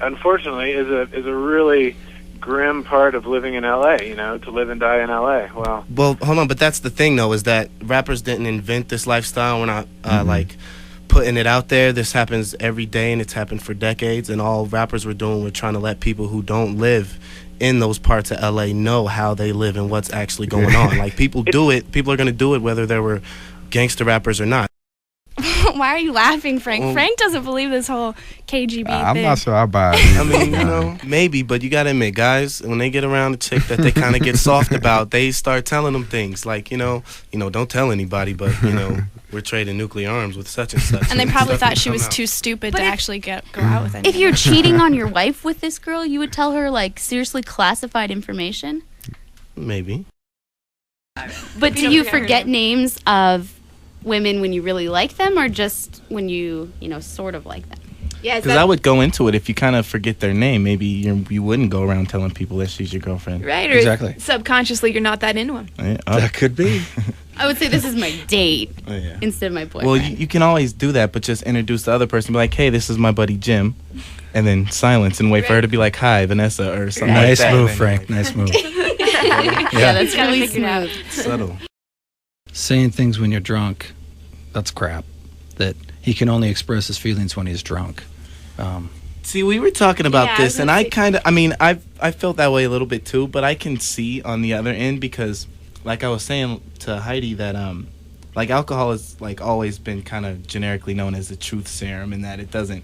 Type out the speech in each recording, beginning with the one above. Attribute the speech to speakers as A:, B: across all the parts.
A: unfortunately, is a really grim part of living in LA, to live and die in LA.
B: Well, hold on, but that's the thing, though, is that rappers didn't invent this lifestyle. We're not, putting it out there. This happens every day, and it's happened for decades, and all rappers were doing were trying to let people who don't live in those parts of LA know how they live and what's actually going on. Like, people do it. People are going to do it whether they were gangster rappers or not.
C: Why are you laughing, Frank?
B: Well,
C: Frank doesn't believe this whole KGB thing.
D: I'm not sure I buy it.
B: I mean, maybe, but you got to admit, guys, when they get around a chick that they kind of get soft about, they start telling them things like, don't tell anybody, but, we're trading nuclear arms with such and such.
C: And they probably thought she was too stupid to actually go out with anyone.
E: If you're cheating on your wife with this girl, you would tell her, like, seriously classified information?
B: Maybe.
E: But do you forget names of women when you really like them, or just when you sort of like them?
F: Yeah,
G: because I would go into it if you kind of forget their name. Maybe you wouldn't go around telling people that she's your girlfriend.
F: Right, or
D: exactly.
F: Subconsciously, you're not that into him.
D: That could be.
E: I would say this is my date instead of my boyfriend.
G: Well, you can always do that, but just introduce the other person. Be like, hey, this is my buddy Jim. And then silence and wait for her to be like, hi, Vanessa, or something like that.
D: Nice move, Frank. Nice move.
E: Yeah, that's really smooth.
B: Subtle.
D: Saying things when you're drunk, that's crap. That he can only express his feelings when he's drunk.
B: See, we were talking about this, and I felt that way a little bit too, but I can see on the other end because, like I was saying to Heidi, that like alcohol has like always been kind of generically known as the truth serum, in that it doesn't,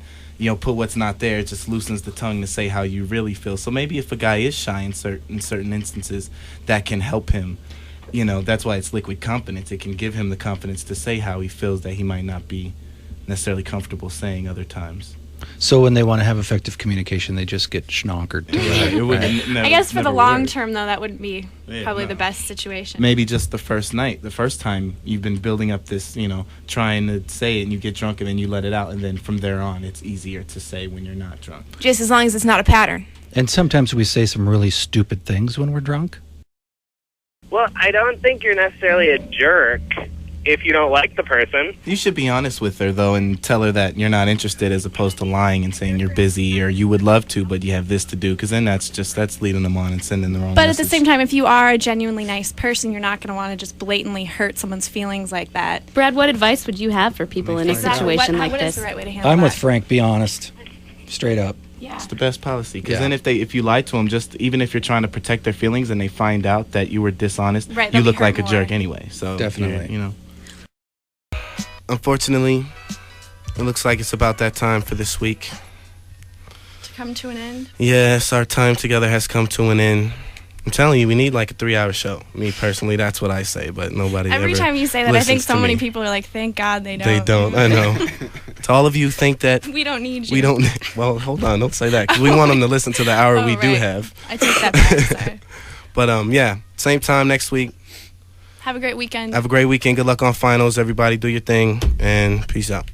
B: put what's not there. It just loosens the tongue to say how you really feel. So maybe if a guy is shy in certain instances, that can help him. That's why it's liquid confidence. It can give him the confidence to say how he feels that he might not be necessarily comfortable saying other times.
D: So when they want to have effective communication, they just get schnonkered.
C: I guess for the long term, though, that would be probably the best situation.
G: Maybe just the first night, the first time you've been building up this, trying to say it, and you get drunk and then you let it out, and then from there on, it's easier to say when you're not drunk.
F: Just as long as it's not a pattern.
D: And sometimes we say some really stupid things when we're drunk.
A: Well, I don't think you're necessarily a jerk if you don't like the person.
G: You should be honest with her, though, and tell her that you're not interested, as opposed to lying and saying you're busy or you would love to, but you have this to do, because then that's leading them on and sending the wrong
C: But
G: message.
C: at the same time, if you are a genuinely nice person, you're not going to want to just blatantly hurt someone's feelings like that.
E: Brad, what advice would you have for people in a situation like
C: what
E: this?
C: is the right way to handle
D: I'm
C: that?
D: with Frank. Be honest. Straight up.
C: Yeah.
G: It's the best policy, because then if you lie to them, just even if you're trying to protect their feelings and they find out that you were dishonest, you look like a jerk anyway. So
D: definitely,
B: Unfortunately, it looks like it's about that time for this week.
C: To come to an end?
B: Yes, our time together has come to an end. I'm telling you, we need like a 3-hour show. Me personally, that's what I say, but nobody
C: Every time you say that, I think so many people are like, thank God they don't.
B: They don't, I know. To all of you think that
C: we don't need you.
B: We don't, well, hold on, don't say that, because we want them to listen to the hour we do have.
C: I take that back, sorry.
B: But yeah, same time next week.
C: Have a great weekend.
B: Have a great weekend. Good luck on finals. Everybody do your thing, and peace out.